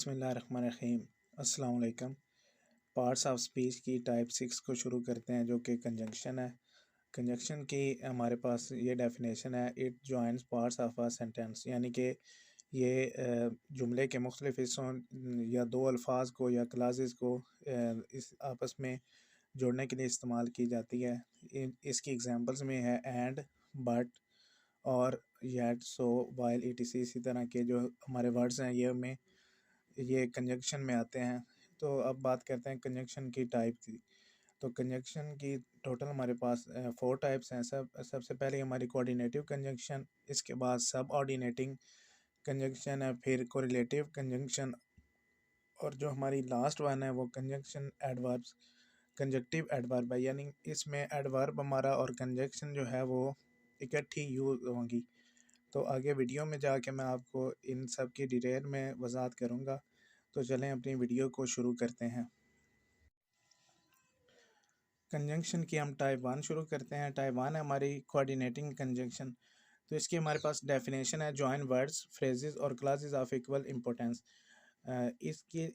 बिस्मिल्लाहिर्रहमानिर्रहीम। अस्सलाम वालेकुम। पार्ट्स ऑफ स्पीच की टाइप 6 को शुरू करते हैं, जो कि कंजंक्शन है। कंजंक्शन की हमारे पास ये डेफिनेशन है, it joins parts of a sentence, यानी कि ये जुमले के मुख्तलिफ हिस्सों या दो अल्फाज को या क्लासेस को इस आपस में जोड़ने के लिए इस्तेमाल की जाती है। इसकी एग्जांपल्स में है एंड, बट और येट, सो, वाइल, etc। इसी तरह के जो हमारे वर्ड्स हैं ये कंजंक्शन में आते हैं। तो अब बात करते हैं कंजंक्शन की टाइप की। तो कंजंक्शन की टोटल हमारे पास 4 टाइप्स हैं। सबसे पहले हमारी कोऑर्डिनेटिव कंजंक्शन, इसके बाद सब ऑर्डिनेटिंग कंजंक्शन है, फिर कोरिलेटिव कंजंक्शन, और जो हमारी लास्ट वन है वो कंजंक्शन एडवर्ब्स, कंजक्टिव एडवर्ब है, यानी इसमें एडवर्ब हमारा और कंजंक्शन जो है वो इकट्ठी यूज होंगी। तो आगे वीडियो में जाके मैं आपको इन सब की डिटेल में वजाहत करूँगा। तो चलें अपनी वीडियो को शुरू करते हैं। कंजंक्शन की हम टाइप 1 शुरू करते हैं। टाइप 1 है हमारी कोऑर्डिनेटिंग कंजंक्शन। तो इसकी हमारे पास डेफिनेशन है, जॉइन वर्ड्स, फ्रेजेस और क्लासेस ऑफ इक्वल इम्पोर्टेंस।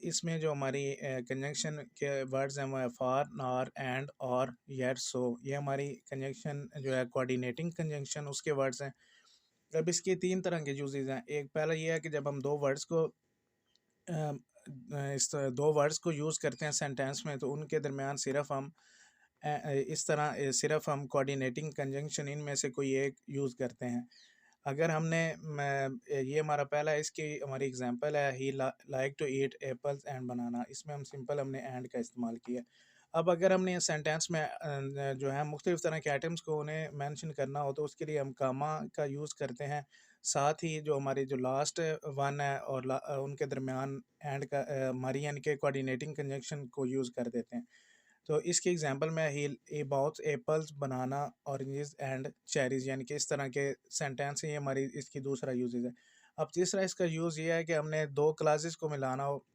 इसमें जो हमारी कंजंक्शन के वर्ड्स हैं वो है फॉर, नॉर, एंड, और, येट, सो। ये हमारी कंजंक्शन जो है कोऑर्डिनेटिंग कंजंक्शन उसके वर्ड्स हैं। अब इसके 3 तरह के यूजेस हैं। एक पहला ये है कि जब हम इस दो वर्ड्स को यूज़ करते हैं सेंटेंस में, तो उनके दरमियान सिर्फ हम इस तरह सिर्फ हम कोऑर्डिनेटिंग कंजंक्शन इनमें से कोई एक यूज़ करते हैं। अगर हमने ये हमारा पहला है, इसकी हमारी एग्जांपल है, he like to eat apples and banana. इसमें हमने एंड का इस्तेमाल किया। अब अगर हमने सेंटेंस में जो है मुख्तलिफ तरह के आइटम्स को उन्हें मेंशन करना हो, तो उसके लिए हम कामा का यूज़ करते हैं। साथ ही जो हमारी जो लास्ट वन है और उनके दरमियान एंड का हमारी यानी कि कोऑर्डिनेटिंग कंजंक्शन को यूज़ कर देते हैं। तो इसकी एग्जांपल में ही बाउट्स apples, banana, oranges and cherries, यानी कि इस तरह के सेंटेंस हैं। ये हमारी इसकी दूसरा यूजेज है। अब तीसरा इसका यूज़ ये है कि हमने दो क्लासेस को मिलाना हो।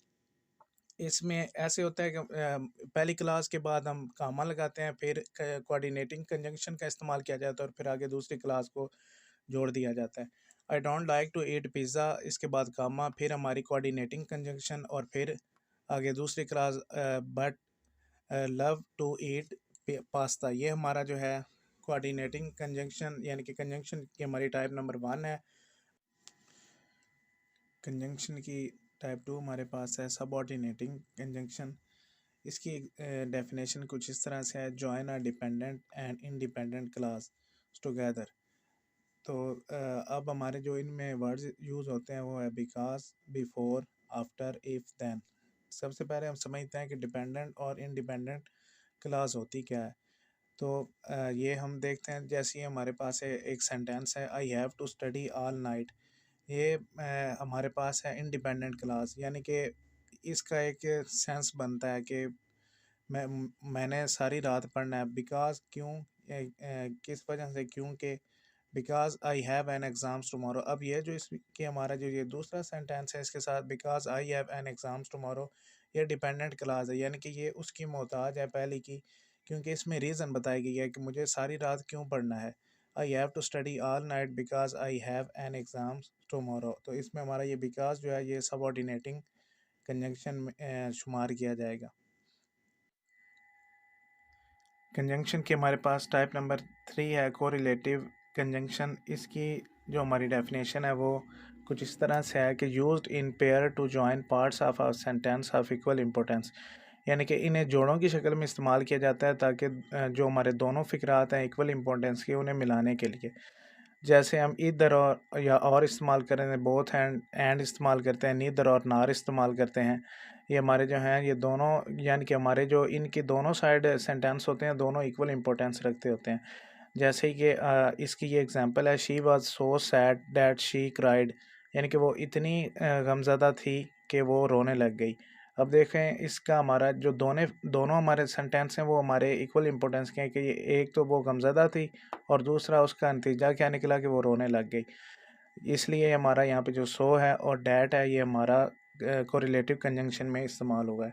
इसमें ऐसे होता है कि पहली क्लास के बाद हम कामा लगाते हैं, फिर कोऑर्डिनेटिंग कंजंक्शन का इस्तेमाल किया जाता है, और फिर आगे दूसरी क्लास को जोड़ दिया जाता है। I don't like to eat pizza, इसके बाद कामा, फिर हमारी कोऑर्डिनेटिंग कंजंक्शन, और फिर आगे दूसरी class but love to eat pasta. ये हमारा जो है कोऑर्डिनेटिंग कंजंक्शन यानी कि कंजंक्शन की हमारी टाइप नंबर 1 है। कंजंक्शन की टाइप 2 हमारे पास है सबऑर्डिनेटिंग कंजंक्शन। इसकी डेफिनेशन कुछ इस तरह से है, join a dependent and independent class together. तो अब हमारे जो इनमें वर्ड्स यूज़ होते हैं वो है because, before, after, if, then. सबसे पहले हम समझते हैं कि डिपेंडेंट और इंडिपेंडेंट क्लास होती क्या है। तो ये हम देखते हैं, जैसे ही हमारे पास है एक सेंटेंस है, I have to study all night. ये हमारे पास है इंडिपेंडेंट क्लास, यानी कि इसका एक सेंस बनता है कि मैंने सारी रात पढ़ना है। बिकॉज क्यों, किस वजह से, क्योंकि because I have an exams tomorrow. अब ये जो इसके हमारा जो ये दूसरा सेंटेंस है, इसके साथ because I have an exams tomorrow, ये डिपेंडेंट क्लास है, यानी कि ये उसकी मोहताज है पहले की, क्योंकि इसमें रीज़न बताई गई है कि मुझे सारी रात क्यों पढ़ना है। I have to study all night because I have an exams tomorrow. तो इसमें हमारा ये बिकॉज जो है ये सबऑर्डिनेटिंग कंजंक्शन में शुमार किया जाएगा। कंजंक्शन की हमारे पास टाइप नंबर 3 है कोरिलेटिव कंजंक्शन। इसकी जो हमारी डेफिनेशन है वो कुछ इस तरह से है कि used in pair to join parts of a sentence of equal importance, यानी कि इन्हें जोड़ों की शक्ल में इस्तेमाल किया जाता है ताकि जो हमारे दोनों फ़िक्रात हैं इक्वल इम्पोर्टेंस के, उन्हें मिलाने के लिए। जैसे हम इधर और या और इस्तेमाल करें, बोथ एंड इस्तेमाल करते हैं, नीदर और नार इस्तेमाल करते हैं। ये हमारे जो हैं ये दोनों, यानी कि हमारे जो इनकी दोनों साइड सेंटेंस होते हैं, दोनों इक्वल इम्पोर्टेंस रखते होते हैं। जैसे कि इसकी ये एग्जांपल है, she was so sad that she cried, यानी कि वो इतनी गमज़दा थी कि वो रोने लग गई। अब देखें इसका हमारा जो दोनों हमारे सेंटेंस हैं वो हमारे इक्वल इम्पोर्टेंस के हैं कि एक तो वो गमज़दा थी और दूसरा उसका नतीजा क्या निकला कि वो रोने लग गई। इसलिए हमारा यहाँ पे जो सो है और डैट है ये हमारा कोरिलेटिव कंजंक्शन में इस्तेमाल हुआ है।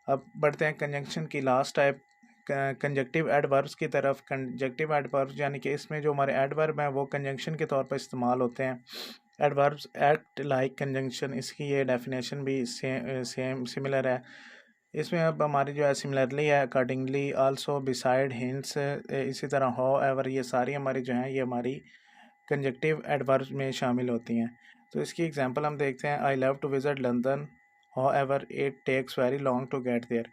अब बढ़ते हैं कंजंक्शन की लास्ट टाइप, कंजक्टिव एडवर्ब्स की तरफ। कंजक्टिव एडवर्ब्स यानी कि इसमें जो हमारे एडवर्ब हैं वो कंजंक्शन के तौर पर इस्तेमाल होते हैं। एडवर्ब्स एक्ट लाइक कंजंक्शन, इसकी ये डेफिनेशन भी सेम सिमिलर है। इसमें अब हमारी जो है सिमिलरली है, अकॉर्डिंगली, आल्सो, बिसाइड, हिंट्स, इसी तरह हाउ एवर, ये सारी हमारी जो हैं ये हमारी कंजक्टिव एडवर्ब्स में शामिल होती हैं। तो इसकी एग्जांपल हम देखते हैं। I love to visit London, however it takes very long to get there.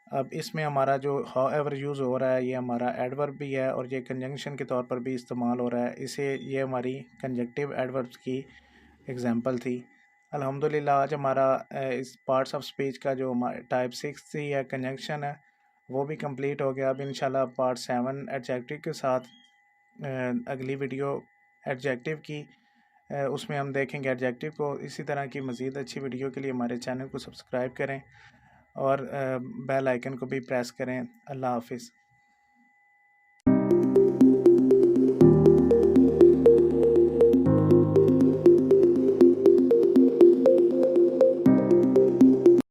अब इसमें हमारा जो हाउ एवर यूज़ हो रहा है ये हमारा एडवर्ब भी है और ये कंजंक्शन के तौर पर भी इस्तेमाल हो रहा है। इसे ये हमारी कंजक्टिव एडवर्ब्स की एग्जांपल थी। अल्हम्दुलिल्लाह आज हमारा इस पार्ट्स ऑफ स्पीच का जो टाइप 6 थी या कंजंक्शन है वो भी कंप्लीट हो गया। अब इंशाल्लाह पार्ट 7 एडजेक्टिव के साथ अगली वीडियो एडजेक्टिव की उसमें हम देखेंगे एडजेक्टिव को। इसी तरह की मज़ीद अच्छी वीडियो के लिए हमारे चैनल को सब्सक्राइब करें और बेल आइकन को भी प्रेस करें। अल्लाह हाफिज़।